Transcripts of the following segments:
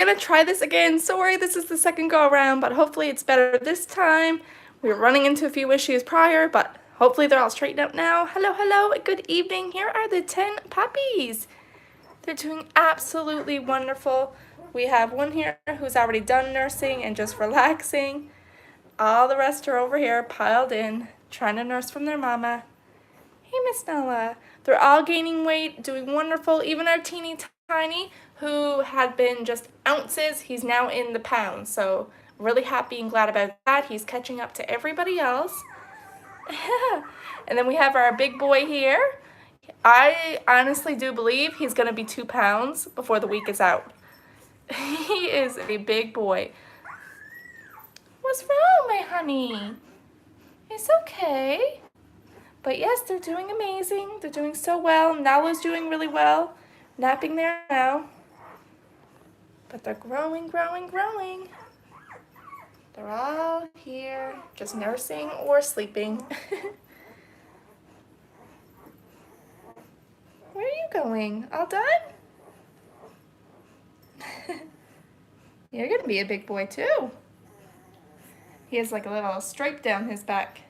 gonna try this again. Sorry, this is the second go around, but hopefully it's better this time. We were running into a few issues prior, but hopefully they're all straightened out now. Hello, hello, good evening. Here are the 10 puppies. They're doing absolutely wonderful. We have one here who's already done nursing and just relaxing. All the rest are over here piled in, trying to nurse from their mama. Hey, Miss Nella. They're all gaining weight, doing wonderful. Even our teeny tiny, who had been just ounces, he's now in the pounds. So really happy and glad about that. He's catching up to everybody else. And then we have our big boy here. I honestly do believe he's going to be 2 pounds before the week is out. He is a big boy. What's wrong, my honey? It's okay. But yes, they're doing amazing. They're doing so well. Nala's doing really well. Napping there now. But they're growing, growing, growing. They're all here, just nursing or sleeping. Where are you going? All done? You're gonna be a big boy too. He has like a little stripe down his back.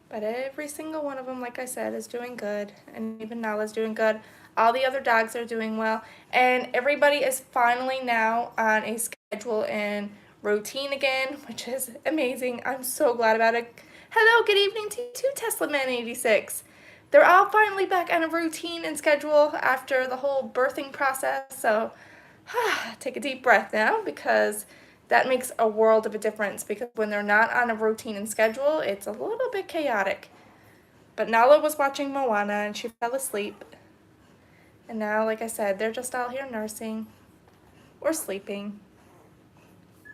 But every single one of them, like I said, is doing good. And even Nala's doing good. All the other dogs are doing well. And everybody is finally now on a schedule and routine again, which is amazing. I'm so glad about it. Hello, good evening to you too, Tesla Man 86. They're all finally back on a routine and schedule after the whole birthing process. So take a deep breath now, because that makes a world of a difference, because when they're not on a routine and schedule, it's a little bit chaotic. But Nala was watching Moana and she fell asleep. And now, like I said, they're just all here nursing or sleeping.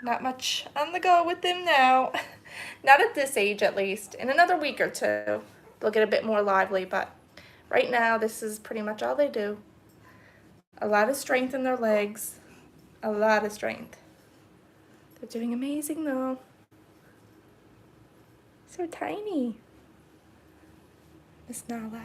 Not much on the go with them now. Not at this age, at least. In another week or two, they'll get a bit more lively, but right now, this is pretty much all they do. A lot of strength in their legs. A lot of strength. They're doing amazing though. So tiny. Miss Nala.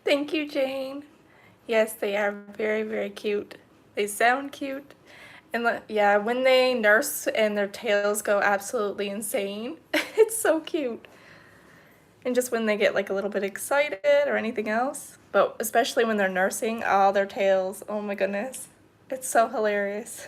Thank you, Jane. Yes, they are very, very cute. They sound cute. And yeah, when they nurse and their tails go absolutely insane, it's so cute. And just when they get like a little bit excited or anything else. But especially when they're nursing, all their tails, oh my goodness. It's so hilarious.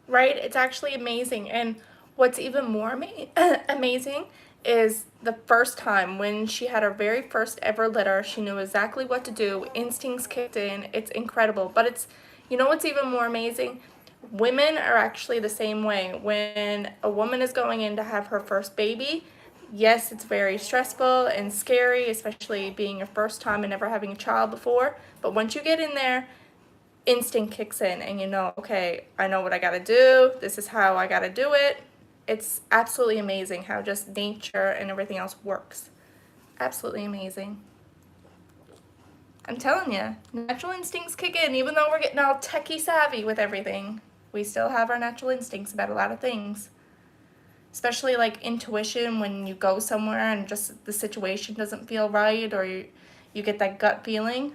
Right? It's actually amazing. And what's even more amazing is the first time when she had her very first ever litter, she knew exactly what to do. Instincts kicked in. It's incredible. But it's, you know what's even more amazing? Women are actually the same way. When a woman is going in to have her first baby, yes, it's very stressful and scary, especially being your first time and never having a child before. But once you get in there, instinct kicks in and you know, okay, I know what I gotta do. This is how I gotta do it. It's absolutely amazing how just nature and everything else works. Absolutely amazing. I'm telling you, natural instincts kick in even though we're getting all techie savvy with everything. We still have our natural instincts about a lot of things. Especially like intuition when you go somewhere and just the situation doesn't feel right or you get that gut feeling.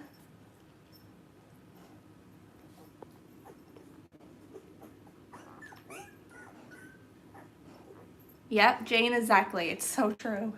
Yep, Jane, exactly. It's so true.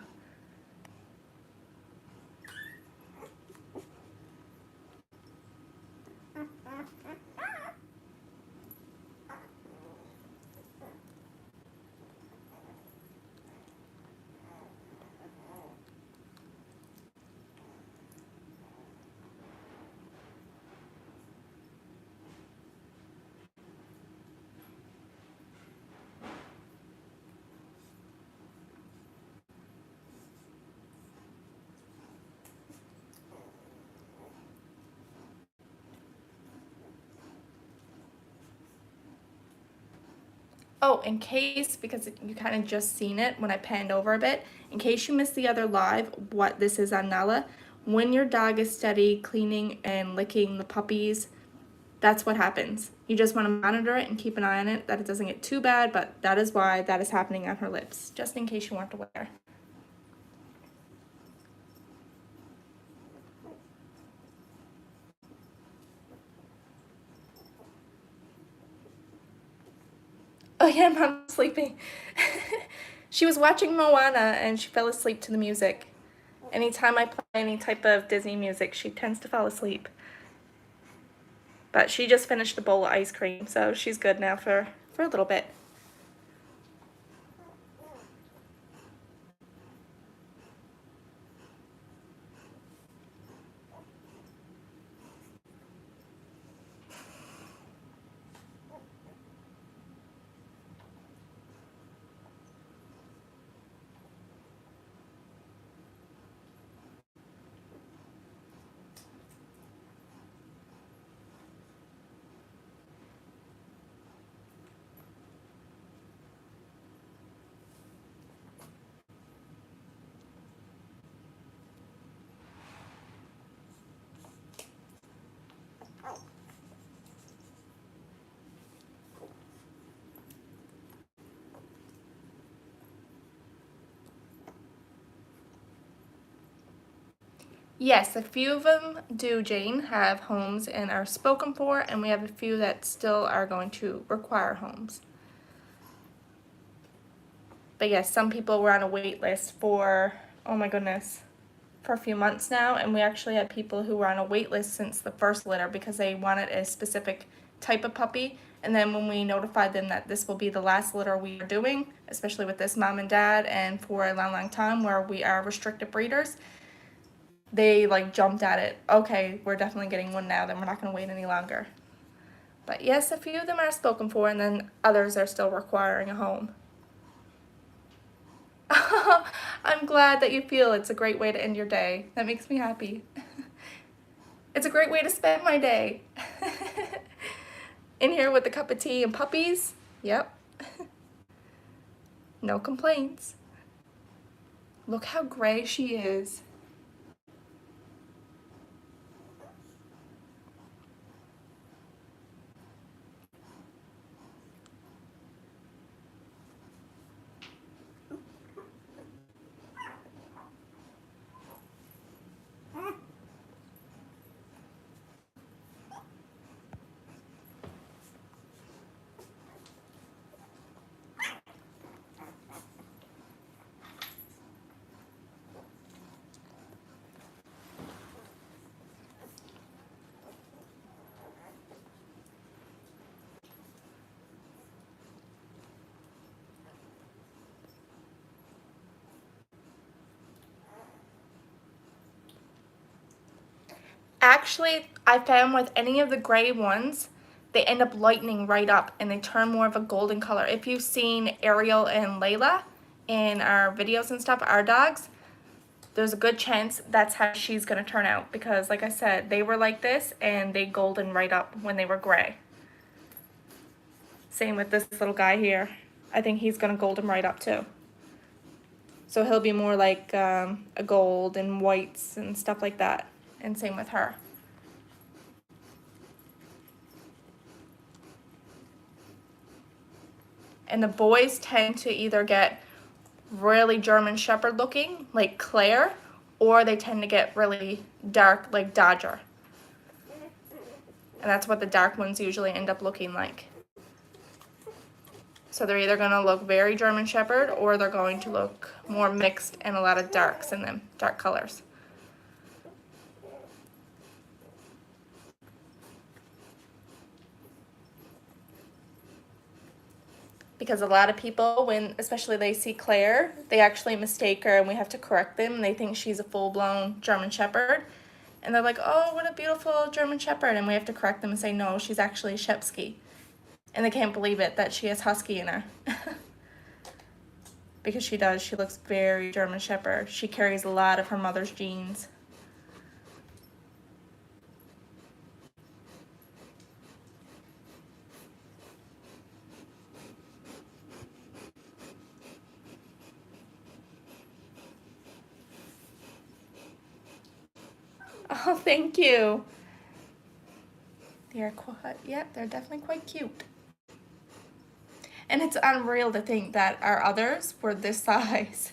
Oh, in case, because you kind of just seen it when I panned over a bit, in case you missed the other live, what this is on Nala, when your dog is steady cleaning and licking the puppies, that's what happens. You just want to monitor it and keep an eye on it, that it doesn't get too bad, but that is why that is happening on her lips, just in case you weren't aware. Oh yeah, Mom's sleeping. She was watching Moana and she fell asleep to the music. Anytime I play any type of Disney music, she tends to fall asleep. But she just finished a bowl of ice cream, so she's good now for a little bit. Yes, a few of them do, Jane, have homes and are spoken for, and we have a few that still are going to require homes. But yes, some people were on a wait list for, oh my goodness, for a few months now, and we actually had people who were on a wait list since the first litter because they wanted a specific type of puppy. And then when we notified them that this will be the last litter we are doing, especially with this mom and dad, and for a long, long time where we are restricted breeders, they like jumped at it. Okay, we're definitely getting one now, then we're not going to wait any longer. But yes, a few of them are spoken for, and then others are still requiring a home. I'm I'm glad that you feel it's a great way to end your day. That makes me happy. It's a great way to spend my day. In here with a cup of tea and puppies. Yep. No complaints. Look how gray she is. Actually, I found with any of the gray ones, they end up lightening right up and they turn more of a golden color. If you've seen Ariel and Layla in our videos and stuff, our dogs, there's a good chance that's how she's going to turn out because, like I said, they were like this and they golden right up when they were gray. Same with this little guy here. I think he's going to golden right up too. So he'll be more like a gold and whites and stuff like that. And same with her. And the boys tend to either get really German Shepherd looking, like Claire, or they tend to get really dark, like Dodger. And that's what the dark ones usually end up looking like. So they're either going to look very German Shepherd, or they're going to look more mixed and a lot of darks in them, dark colors. Because a lot of people, when especially they see Claire, they actually mistake her and we have to correct them. They think she's a full-blown German Shepherd. And they're like, oh, what a beautiful German Shepherd. And we have to correct them and say, no, she's actually a Shepsky. And they can't believe it that she has Husky in her. Because she does. She looks very German Shepherd. She carries a lot of her mother's genes. Oh, thank you. They're quite, yeah, they're definitely quite cute. And it's unreal to think that our others were this size.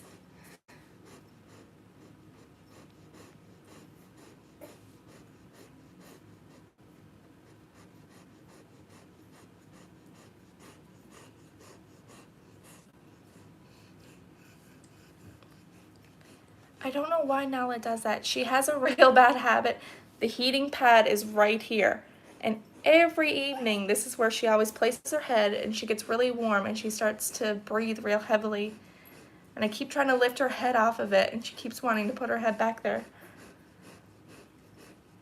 I don't know why Nala does that. She has a real bad habit. The heating pad is right here. And every evening, this is where she always places her head and she gets really warm and she starts to breathe real heavily. And I keep trying to lift her head off of it and she keeps wanting to put her head back there.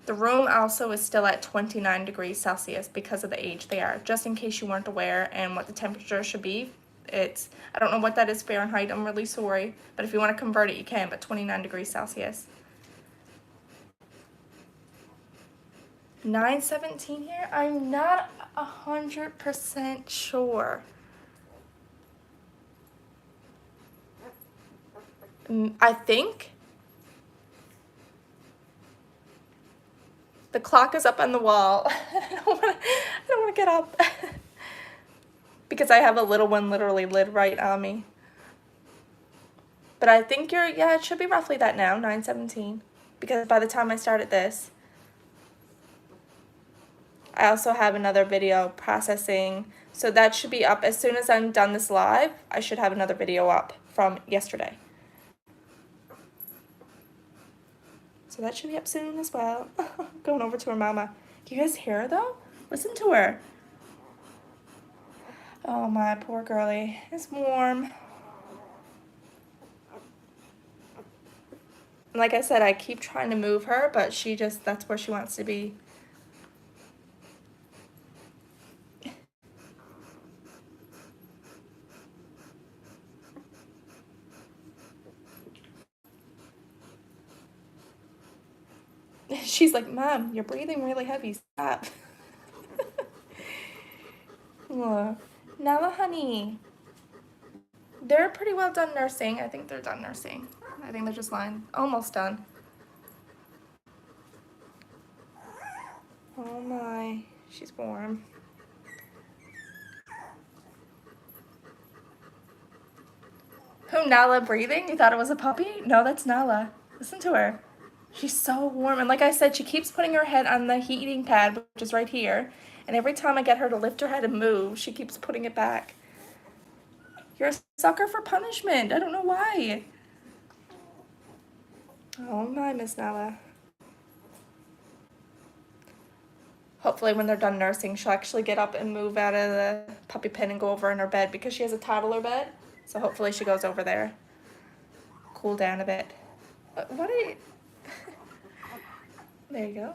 The room also is still at 29 degrees Celsius because of the age they are, just in case you weren't aware and what the temperature should be. It's, I don't know what that is Fahrenheit, I'm really sorry, but if you want to convert it you can, but 29 degrees Celsius. 9:17 here? I'm not 100% sure. I think the clock is up on the wall. I don't want to get up. Because I have a little one literally lid right on me. But I think you're, yeah, it should be roughly that now, 9:17. Because by the time I started this, I also have another video processing. So that should be up as soon as I'm done this live. I should have another video up from yesterday. So that should be up soon as well. Going over to her mama. Do you guys hear her though? Listen to her. Oh my poor girlie. It's warm. Like I said, I keep trying to move her, but she just, that's where she wants to be. She's like, Mom, you're breathing really heavy. Stop. Oh, Nala, honey. They're pretty well done nursing. I think they're done nursing. I think they're just lying. Almost done. Oh my. She's warm. Who, Nala breathing? You thought it was a puppy? No, that's Nala. Listen to her. She's so warm. And like I said, she keeps putting her head on the heating pad, which is right here. And every time I get her to lift her head and move, she keeps putting it back. You're a sucker for punishment. I don't know why. Oh my, Miss Nala. Hopefully when they're done nursing, she'll actually get up and move out of the puppy pen and go over in her bed because she has a toddler bed. So hopefully she goes over there. Cool down a bit. What are you... There you go.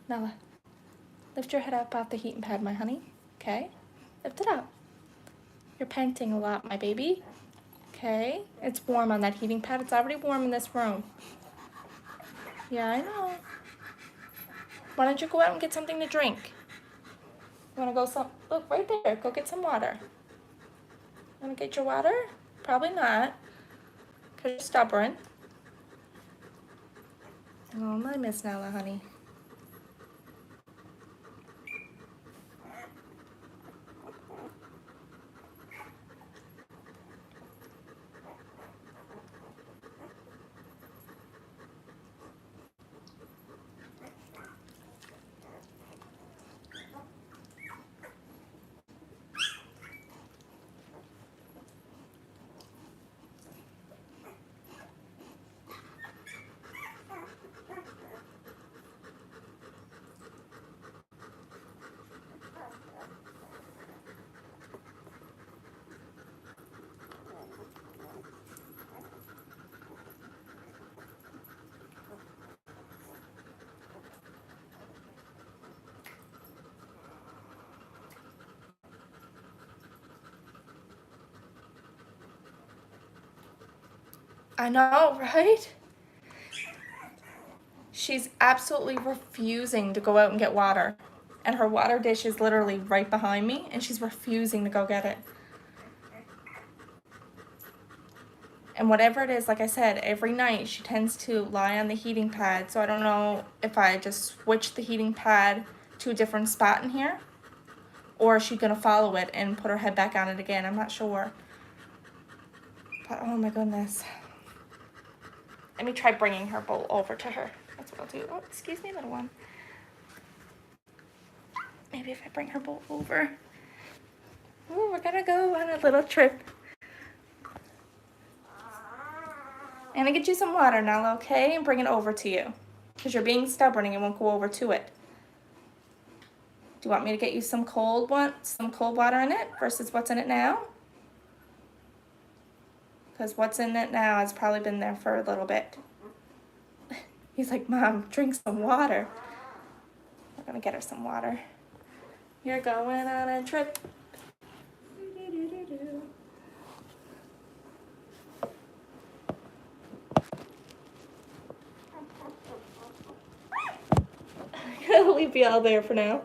Nala, lift your head up off the heating pad, my honey. Okay? Lift it up. You're panting a lot, my baby. Okay? It's warm on that heating pad. It's already warm in this room. Yeah, I know. Why don't you go out and get something to drink? You want to go look, right there. Go get some water. Want to get your water? Probably not. Because you're stubborn. Oh, my Miss Nala, honey. I know, right? She's absolutely refusing to go out and get water. And her water dish is literally right behind me, and she's refusing to go get it. And whatever it is, like I said, every night she tends to lie on the heating pad. So I don't know if I just switch the heating pad to a different spot in here, or is she gonna follow it and put her head back on it again? I'm not sure. But oh my goodness. Let me try bringing her bowl over to her. That's what I'll do. Oh, excuse me, little one. Maybe if I bring her bowl over. Oh, we're gonna go on a little trip. I'm gonna get you some water now, okay? And bring it over to you. Because you're being stubborn and you won't go over to it. Do you want me to get you some cold water in it versus what's in it now? Because what's in it now has probably been there for a little bit. He's like, Mom, drink some water. We're gonna get her some water. You're going on a trip. I'm gonna leave you all there for now.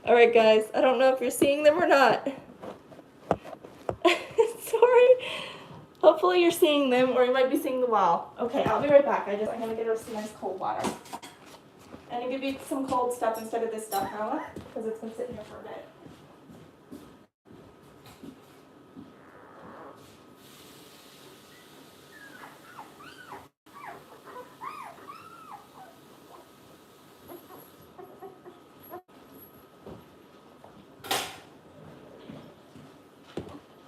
Alright guys, I don't know if you're seeing them or not. Sorry. Hopefully you're seeing them, or you might be seeing the wall. Okay, I'll be right back. I'm gonna get her some nice cold water. And I'll give you some cold stuff instead of this stuff, Nala, because it's been sitting here for a bit.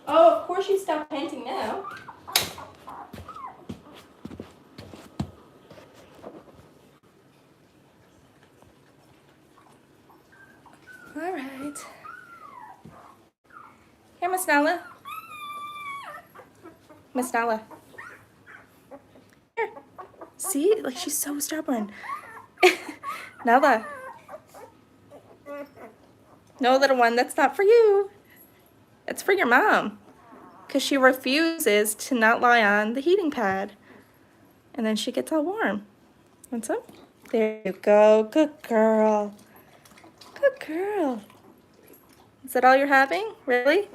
Oh, of course you stopped panting now. All right. Miss Nala. Miss Nala. Here. See? Like, she's so stubborn. Nala. No, little one, that's not for you. It's for your mom. Because she refuses to not lie on the heating pad. And then she gets all warm. Want some? There you go. Good girl. Good girl. Is that all you're having? Really?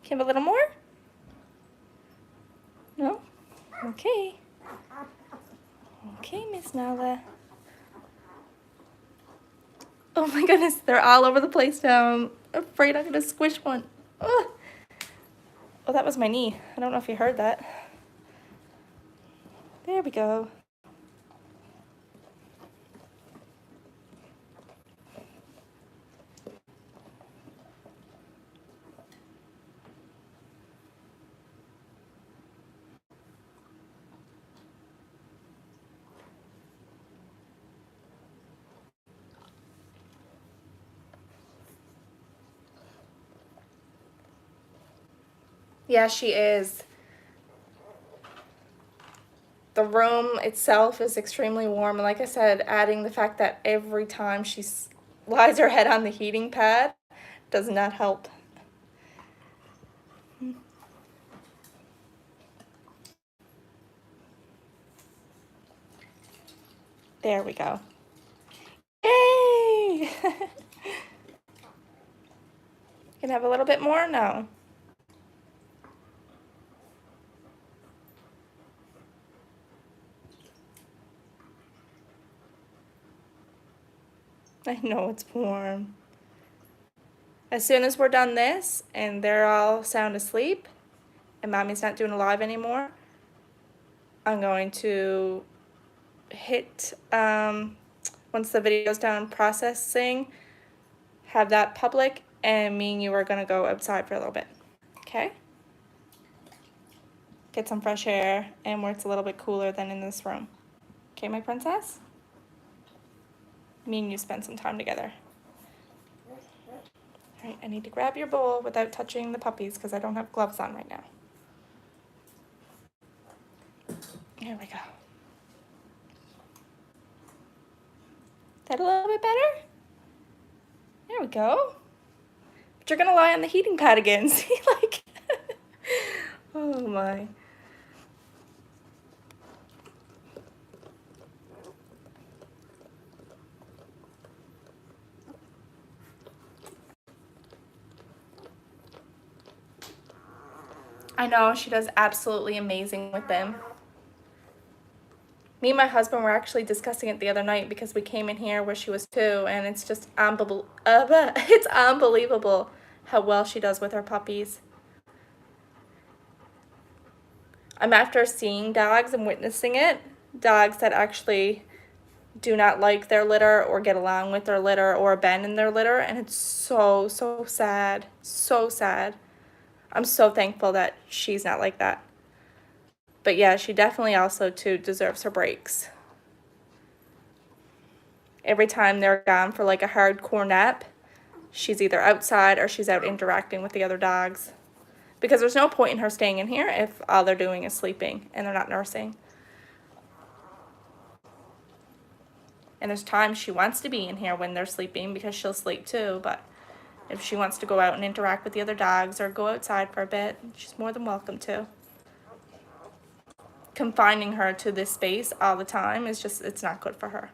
Can you have a little more? No? Okay. Okay, Miss Nala. Oh my goodness, they're all over the place now. I'm afraid I'm gonna squish one. Ugh. Oh, that was my knee. I don't know if you heard that. There we go. Yeah, she is. The room itself is extremely warm. And like I said, adding the fact that every time she lies her head on the heating pad does not help. There we go. Yay! Can I have a little bit more? No. I know it's warm. As soon as we're done this and they're all sound asleep and Mommy's not doing a live anymore, I'm going to hit, once the video's done processing, have that public, and me and you are going to go outside for a little bit. Okay? Get some fresh air and where it's a little bit cooler than in this room. Okay, my princess? Me and you spend some time together. All right, I need to grab your bowl without touching the puppies because I don't have gloves on right now. Here we go. Is that a little bit better? There we go. But you're gonna lie on the heating pad again. See, like, oh my. I know, she does absolutely amazing with them. Me and my husband were actually discussing it the other night because we came in here where she was 2, and it's just it's unbelievable how well she does with her puppies. I'm after seeing dogs and witnessing it, dogs that actually do not like their litter or get along with their litter or abandon their litter, and it's so, so sad. So sad. I'm so thankful that she's not like that. But yeah, she definitely also too deserves her breaks. Every time they're gone for like a hardcore nap, she's either outside or she's out interacting with the other dogs. Because there's no point in her staying in here if all they're doing is sleeping and they're not nursing. And there's times she wants to be in here when they're sleeping because she'll sleep too, but if she wants to go out and interact with the other dogs or go outside for a bit, she's more than welcome to. Confining her to this space all the time is just, it's not good for her.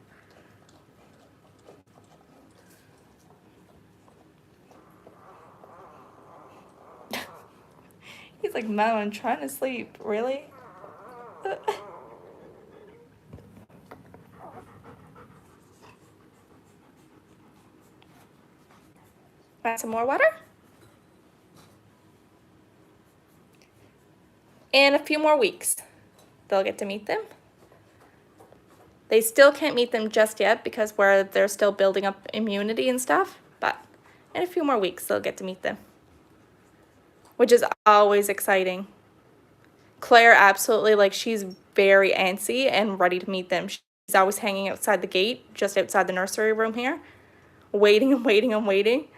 He's like, Mom, I'm trying to sleep. Really? Want some more water? In a few more weeks, they'll get to meet them. They still can't meet them just yet because they're still building up immunity and stuff, but in a few more weeks, they'll get to meet them, which is always exciting. Claire absolutely, like, she's very antsy and ready to meet them. She's always hanging outside the gate, just outside the nursery room here, waiting and waiting and waiting.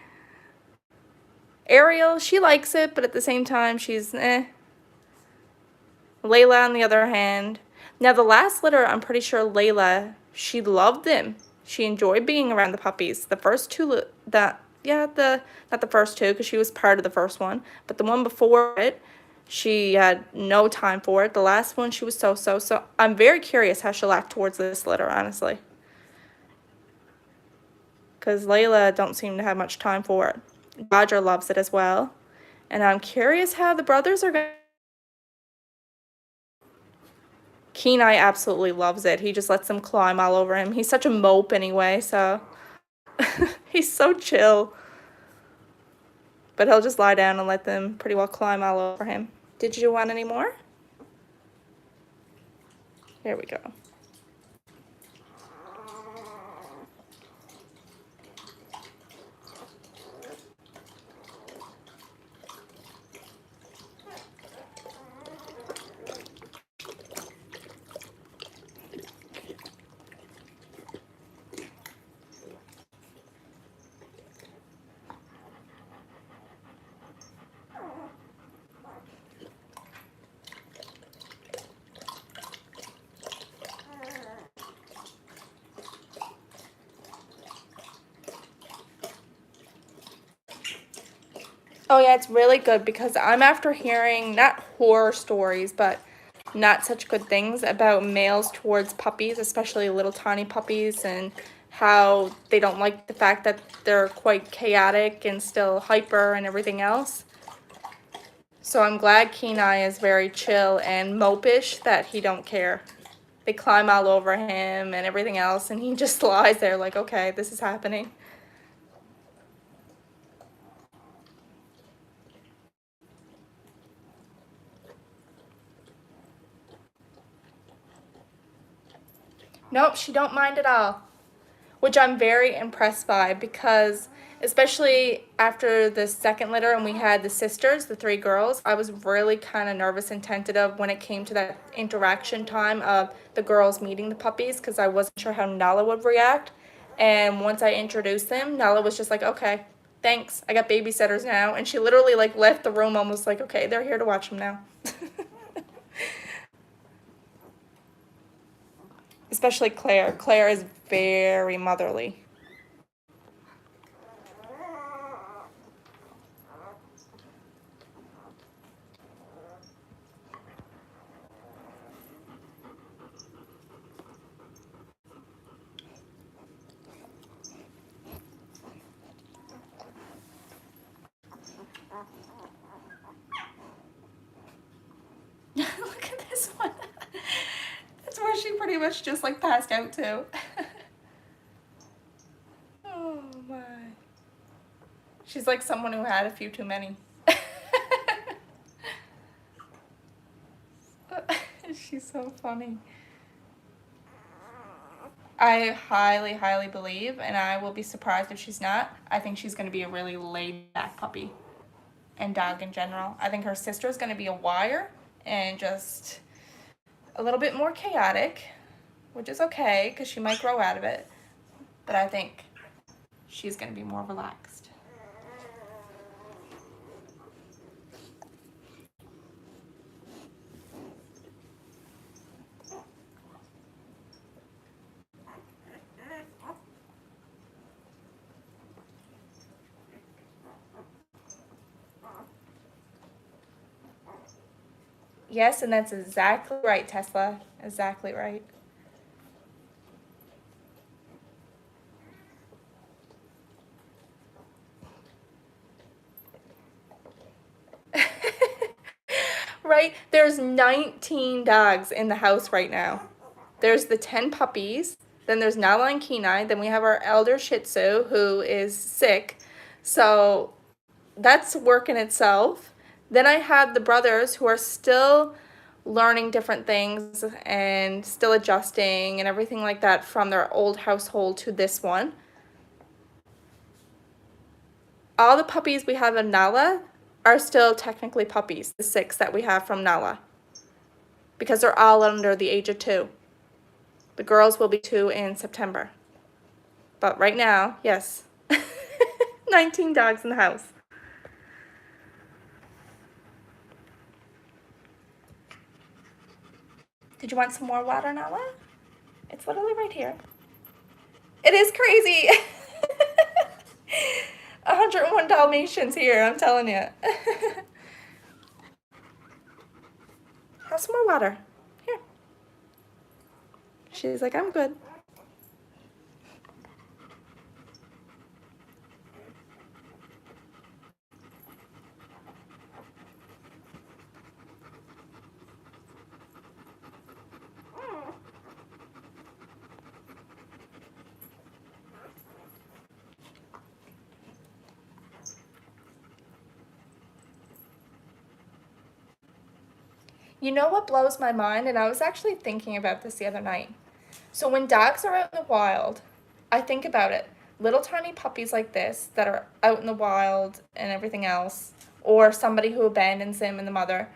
Ariel, she likes it, but at the same time, she's eh. Layla, on the other hand. Now, the last litter, I'm pretty sure Layla, she loved them. She enjoyed being around the puppies. The first two, not the first two, because she was part of the first one, but the one before it, she had no time for it. The last one, she was so. I'm very curious how she'll act towards this litter, honestly. Because Layla don't seem to have much time for it. Roger loves it as well. And I'm curious how the brothers are going to... Kenai absolutely loves it. He just lets them climb all over him. He's such a mope anyway, so... He's so chill. But he'll just lie down and let them pretty well climb all over him. Did you want any more? There we go. Oh yeah, it's really good because I'm after hearing, not horror stories, but not such good things about males towards puppies, especially little tiny puppies, and how they don't like the fact that they're quite chaotic and still hyper and everything else. So I'm glad Kenai is very chill and mopish that he don't care. They climb all over him and everything else, and he just lies there like, okay, this is happening. Nope, she don't mind at all, which I'm very impressed by because especially after the second litter and we had the sisters, the three girls, I was really kind of nervous and tentative when it came to that interaction time of the girls meeting the puppies because I wasn't sure how Nala would react. And once I introduced them, Nala was just like, okay, thanks, I got babysitters now. And she literally like left the room almost like, okay, they're here to watch them now. Especially Claire. Claire is very motherly. Look at this one. That's where she pretty much just like passed out too. Oh my. She's like someone who had a few too many. She's so funny. I highly believe, and I will be surprised if she's not, I think she's going to be a really laid back puppy and dog in general. I think her sister is going to be a wire and just a little bit more chaotic, which is okay because she might grow out of it. But I think she's going to be more relaxed. Yes, and that's exactly right, Tesla. Exactly right. Right? There's 19 dogs in the house right now. There's the 10 puppies. Then there's Nala and Kenai. Then we have our elder Shih Tzu who is sick. So that's work in itself. Then I have the brothers who are still learning different things and still adjusting and everything like that from their old household to this one. All the puppies we have in Nala are still technically puppies, the 6 that we have from Nala, because they're all under the age of 2. The girls will be 2 in September. But right now, yes, 19 dogs in the house. you want some more water, Nala? It's literally right here. It is crazy. 101 Dalmatians here, I'm telling you. Have some more water. Here. She's like, I'm good. You know what blows my mind? And I was actually thinking about this the other night. So when dogs are out in the wild, I think about it. Little tiny puppies like this that are out in the wild and everything else, or somebody who abandons them and the mother.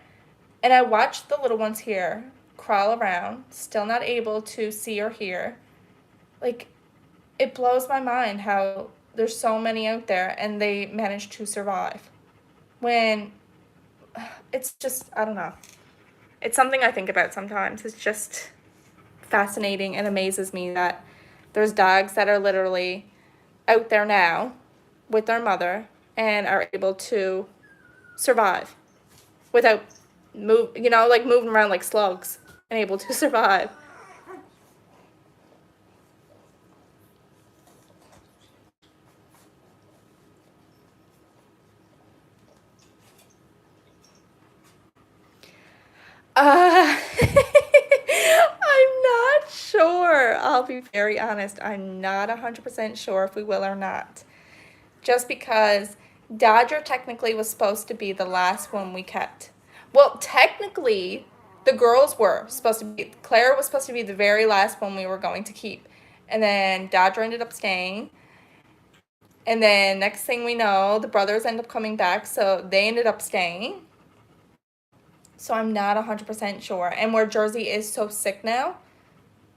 And I watch the little ones here crawl around, still not able to see or hear. Like, it blows my mind how there's so many out there and they manage to survive. When it's just, I don't know. It's something I think about sometimes. It's just fascinating and amazes me that there's dogs that are literally out there now with their mother and are able to survive without moving around like slugs and able to survive. I'm not sure. I'll be very honest. I'm not 100% sure if we will or not. Just because Dodger technically was supposed to be the last one we kept. Well, technically, the girls were supposed to be, Claire was supposed to be the very last one we were going to keep. And then Dodger ended up staying. And then next thing we know, the brothers end up coming back, so they ended up staying. So I'm not 100% sure. And where Jersey is so sick now,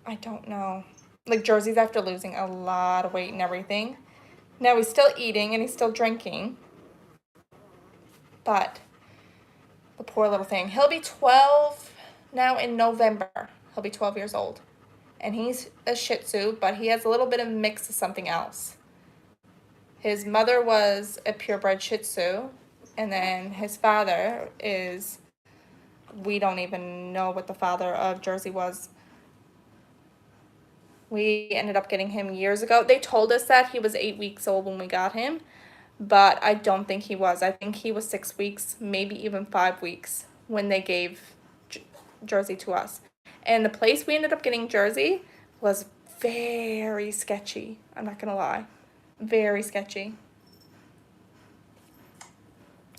I don't know. Like, Jersey's after losing a lot of weight and everything. Now he's still eating and he's still drinking. But the poor little thing. He'll be 12 now in November. He'll be 12 years old. And he's a Shih Tzu, but he has a little bit of mix of something else. His mother was a purebred Shih Tzu. And then his father is... We don't even know what the father of Jersey was. We ended up getting him years ago. They told us that he was 8 weeks old when we got him, but I don't think he was. I think he was 6 weeks, maybe even 5 weeks when they gave Jersey to us. And the place we ended up getting Jersey was very sketchy. I'm not going to lie. Very sketchy.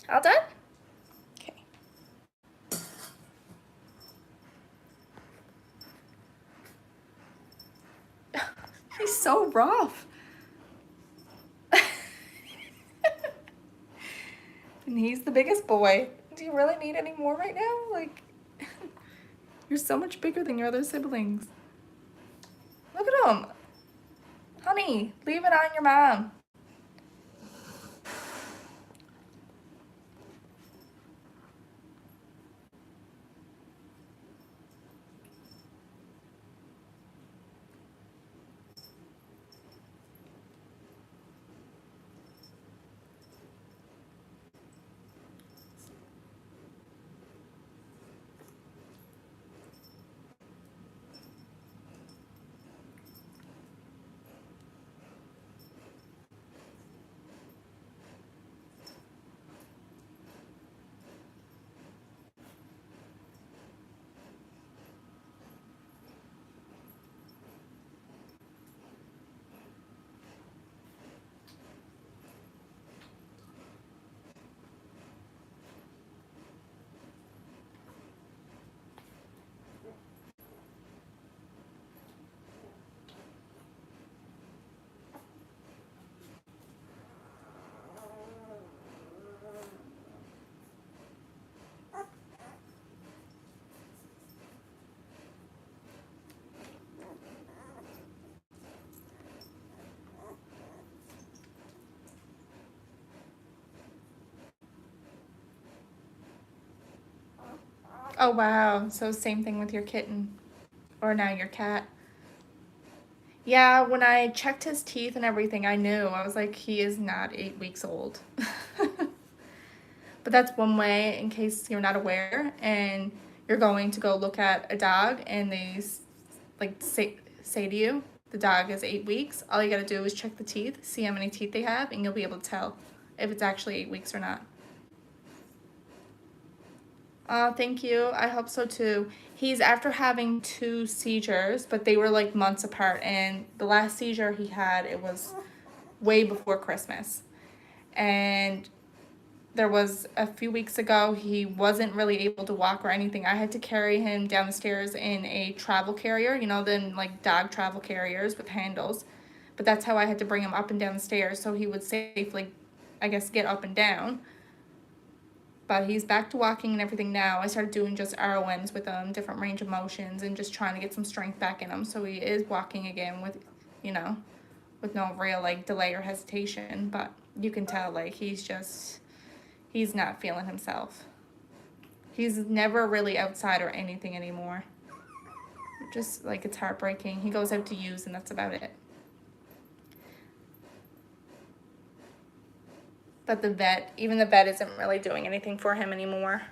All done? He's so rough. And he's the biggest boy. Do you really need any more right now? Like, you're so much bigger than your other siblings. Look at him. Honey, leave it on your mom. Oh, wow. So same thing with your kitten. Or now your cat. Yeah, when I checked his teeth and everything, I knew. I was like, he is not 8 weeks old. But that's one way, in case you're not aware and you're going to go look at a dog and they say to you, the dog is 8 weeks. All you gotta do is check the teeth, see how many teeth they have, and you'll be able to tell if it's actually 8 weeks or not. Thank you. I hope so too. He's after having 2 seizures, but they were like months apart. And the last seizure he had, it was way before Christmas. And there was a few weeks ago, he wasn't really able to walk or anything. I had to carry him down the stairs in a travel carrier, you know, then like dog travel carriers with handles. But that's how I had to bring him up and down the stairs so he would safely, I guess, get up and down. But he's back to walking and everything now. I started doing just ROMs with him, different range of motions, and just trying to get some strength back in him. So he is walking again with, you know, with no real, like, delay or hesitation. But you can tell, like, he's not feeling himself. He's never really outside or anything anymore. Just, like, it's heartbreaking. He goes out to use, and that's about it. But even the vet isn't really doing anything for him anymore.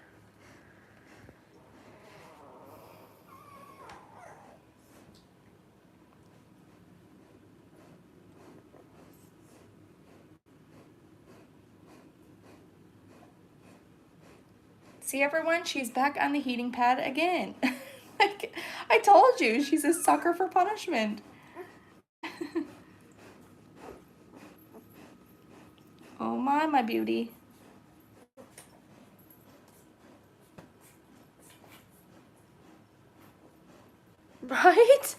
See, everyone, she's back on the heating pad again. Like, I told you, she's a sucker for punishment. Oh my beauty. Right?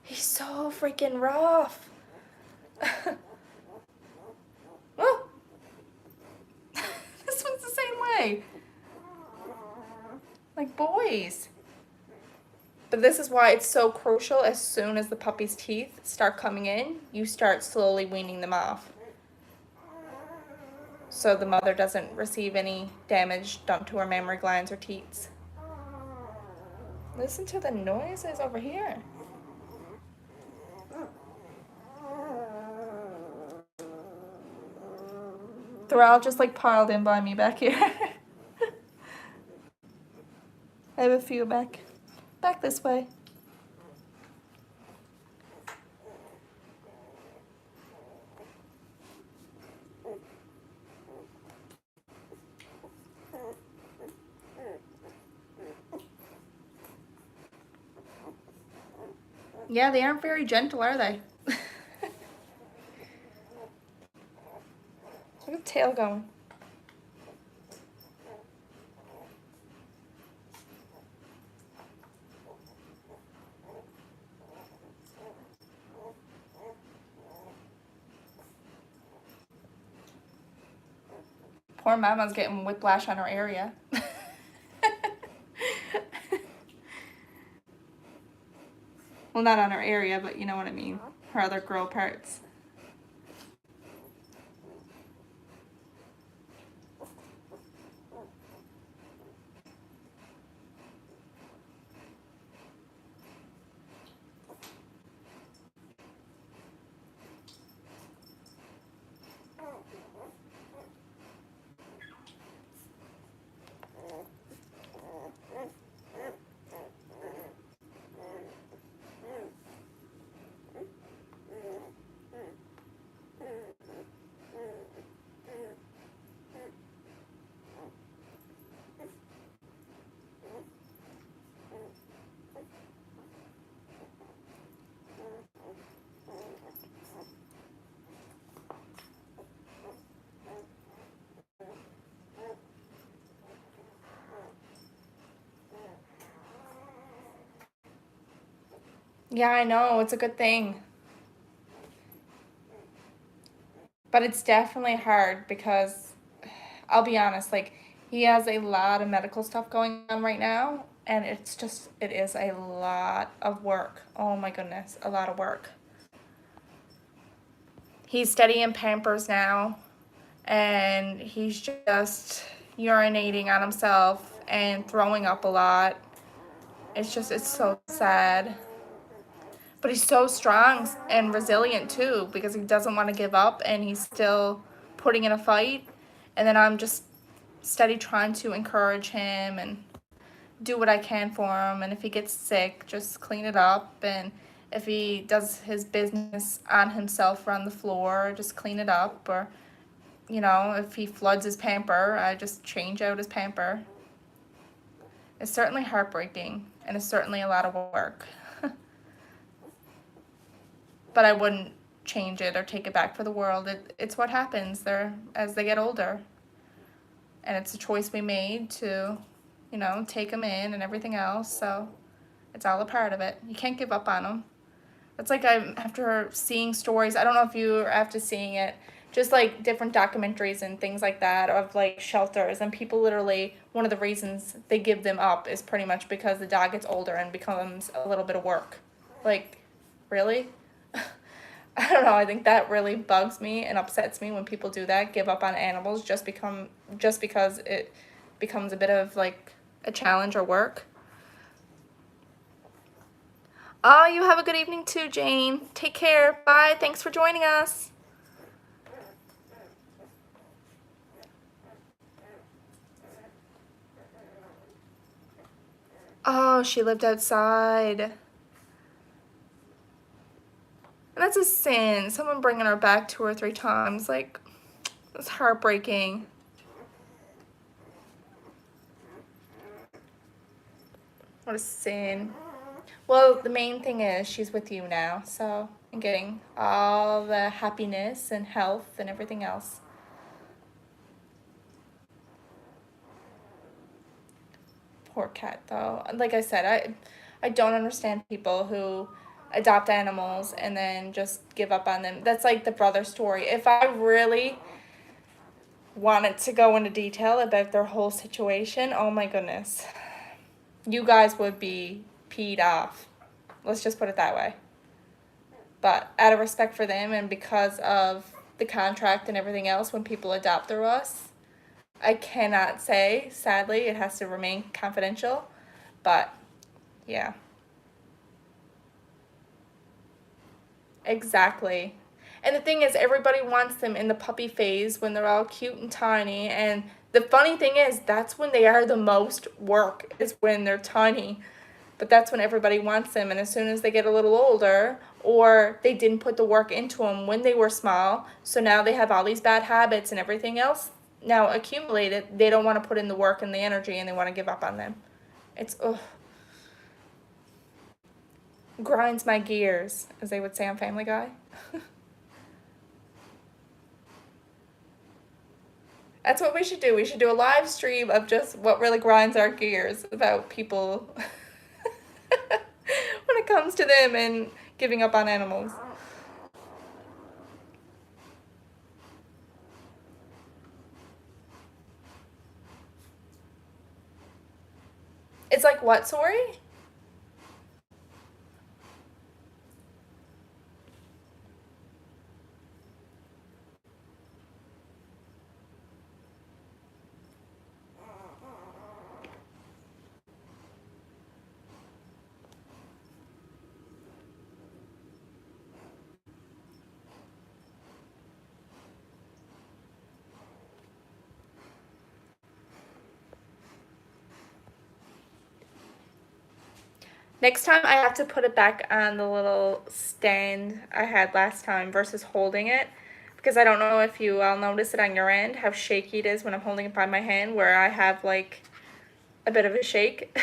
He's so freaking rough. Oh. This one's the same way. Like boys. But this is why it's so crucial. As soon as the puppy's teeth start coming in, you start slowly weaning them off, so the mother doesn't receive any damage done to her mammary glands or teats. Listen to the noises over here. They're all just like piled in by me back here. I have a few back this way. Yeah, they aren't very gentle, are they? Look at the tail going. Poor mama's getting whiplash on her area. Well, not on her area, but you know what I mean. Her other girl parts. Yeah, I know. It's a good thing. But it's definitely hard because, I'll be honest, like, he has a lot of medical stuff going on right now. And it is a lot of work. Oh my goodness, a lot of work. He's studying Pampers now. And he's just urinating on himself and throwing up a lot. It's so sad. But he's so strong and resilient too, because he doesn't want to give up and he's still putting in a fight. And then I'm just steady trying to encourage him and do what I can for him. And if he gets sick, just clean it up. And if he does his business on himself around the floor, just clean it up. Or, you know, if he floods his pamper, I just change out his pamper. It's certainly heartbreaking and it's certainly a lot of work. But I wouldn't change it or take it back for the world. It's what happens as they get older. And it's a choice we made to, you know, take them in and everything else. So it's all a part of it. You can't give up on them. It's like after seeing stories, I don't know if you are after seeing it, just like different documentaries and things like that of like shelters, and people literally, one of the reasons they give them up is pretty much because the dog gets older and becomes a little bit of work. Like, really? I don't know, I think that really bugs me and upsets me when people do that, give up on animals just because it becomes a bit of like a challenge or work. Oh, you have a good evening too, Jane. Take care. Bye. Thanks for joining us. Oh, she lived outside. And that's a sin. Someone bringing her back 2 or 3 times. Like, it's heartbreaking. What a sin. Well, the main thing is she's with you now, so, and getting all the happiness and health and everything else. Poor cat, though. Like I said, I don't understand people who adopt animals and then just give up on them. That's like the brother story. If I really wanted to go into detail about their whole situation, oh my goodness. You guys would be peed off. Let's just put it that way. But out of respect for them and because of the contract and everything else, when people adopt through us, I cannot say, sadly, it has to remain confidential. But, yeah. Exactly. And the thing is, everybody wants them in the puppy phase when they're all cute and tiny. And the funny thing is, that's when they are the most work, is when they're tiny. But that's when everybody wants them. And as soon as they get a little older, or they didn't put the work into them when they were small, so now they have all these bad habits and everything else now accumulated, they don't want to put in the work and the energy and they want to give up on them. It's, ugh. Grinds my gears, as they would say on Family Guy. That's what we should do. We should do a live stream of just what really grinds our gears about people when it comes to them and giving up on animals. It's like what, sorry? Next time I have to put it back on the little stand I had last time versus holding it, because I don't know if you all notice it on your end, how shaky it is when I'm holding it by my hand, where I have like a bit of a shake.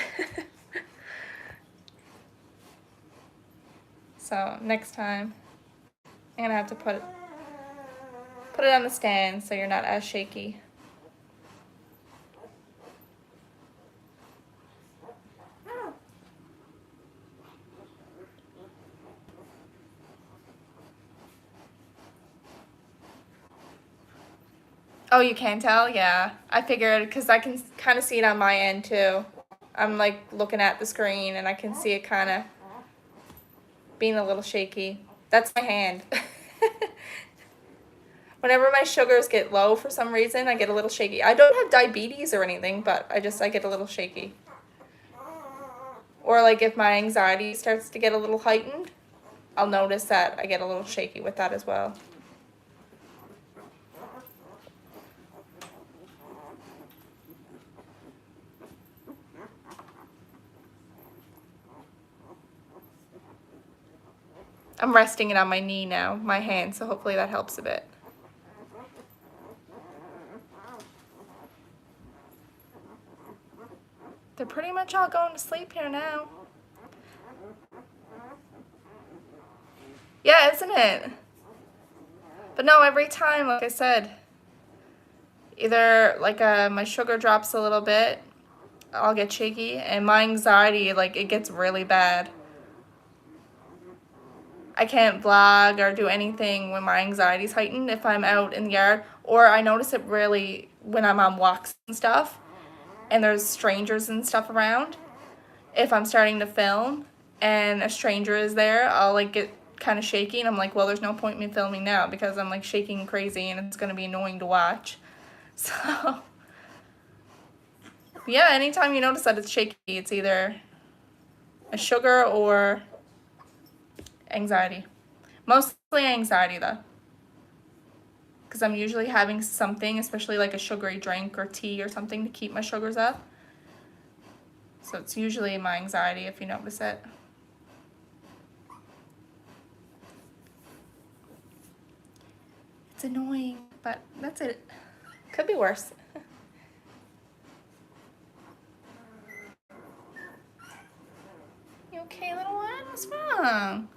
So next time I'm gonna have to put it on the stand so you're not as shaky. Oh, you can tell? Yeah. I figured, because I can kind of see it on my end too. I'm like looking at the screen and I can see it kind of being a little shaky. That's my hand. Whenever my sugars get low for some reason, I get a little shaky. I don't have diabetes or anything, but I get a little shaky. Or like if my anxiety starts to get a little heightened, I'll notice that I get a little shaky with that as well. I'm resting it on my knee now, my hand, so hopefully that helps a bit. They're pretty much all going to sleep here now. Yeah, isn't it? But no, every time, like I said, either like my sugar drops a little bit, I'll get shaky, and my anxiety, like, it gets really bad. I can't vlog or do anything when my anxiety's heightened if I'm out in the yard, or I notice it really when I'm on walks and stuff and there's strangers and stuff around. If I'm starting to film and a stranger is there, I'll like get kind of shaky, and I'm like, well, there's no point in me filming now because I'm like shaking crazy and it's going to be annoying to watch. So yeah, anytime you notice that it's shaky, it's either a sugar or anxiety. Mostly anxiety though, because I'm usually having something, especially like a sugary drink or tea or something to keep my sugars up. So it's usually my anxiety if you notice it. It's annoying, but that's it. Could be worse. You okay, little one? What's wrong?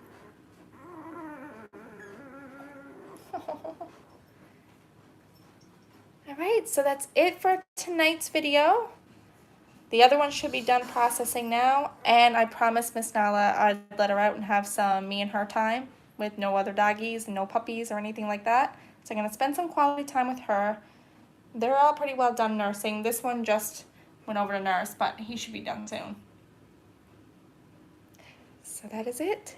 Alright, so that's it for tonight's video. The other one should be done processing now, and I promised Miss Nala I'd let her out and have some me and her time with no other doggies and no puppies or anything like that. So I'm going to spend some quality time with her. They're all pretty well done nursing. This one just went over to nurse, but he should be done soon. So that is it.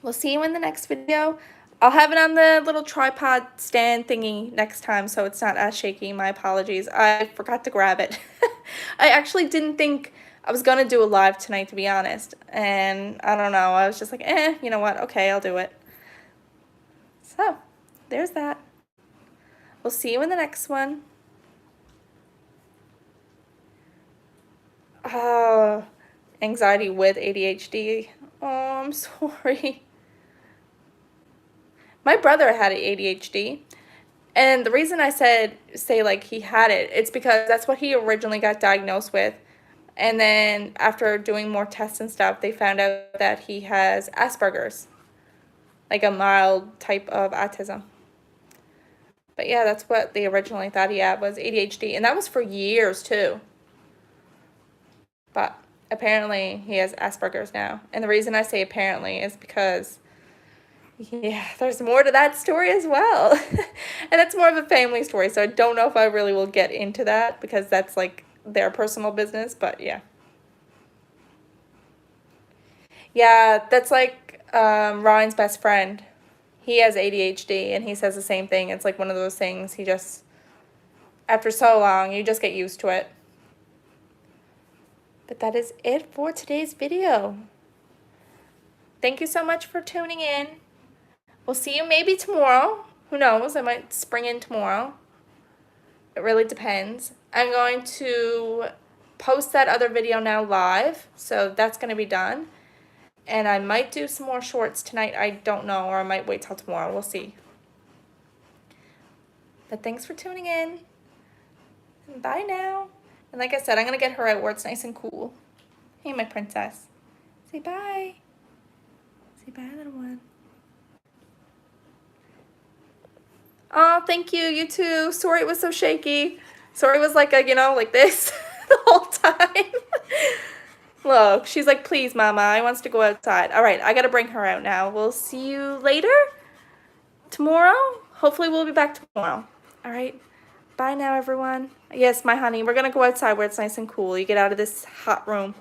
We'll see you in the next video. I'll have it on the little tripod stand thingy next time so it's not as shaky. My apologies. I forgot to grab it. I actually didn't think I was going to do a live tonight, to be honest. And I don't know. I was just like, you know what? Okay, I'll do it. So, there's that. We'll see you in the next one. Oh, anxiety with ADHD. Oh, I'm sorry. My brother had ADHD, and the reason I say like he had it, it's because that's what he originally got diagnosed with, and then after doing more tests and stuff, they found out that he has Asperger's, like a mild type of autism. But yeah, that's what they originally thought he had, was ADHD, and that was for years too. But apparently he has Asperger's now, and the reason I say apparently is because yeah, there's more to that story as well. And that's more of a family story, so I don't know if I really will get into that because that's like their personal business, but yeah. Yeah, that's like Ryan's best friend. He has ADHD, and he says the same thing. It's like one of those things, he just, after so long, you just get used to it. But that is it for today's video. Thank you so much for tuning in. We'll see you maybe tomorrow. Who knows? I might spring in tomorrow. It really depends. I'm going to post that other video now live, so that's going to be done. And I might do some more shorts tonight. I don't know, or I might wait till tomorrow. We'll see. But thanks for tuning in. Bye now. And like I said, I'm going to get her out where it's nice and cool. Hey, my princess. Say bye. Say bye, little one. Oh, thank you. You too. Sorry it was so shaky. Sorry it was like a, like this the whole time. Look, she's like, please, Mama. I wants to go outside. All right, I got to bring her out now. We'll see you later. Tomorrow. Hopefully we'll be back tomorrow. All right. Bye now, everyone. Yes, my honey. We're going to go outside where it's nice and cool. You get out of this hot room.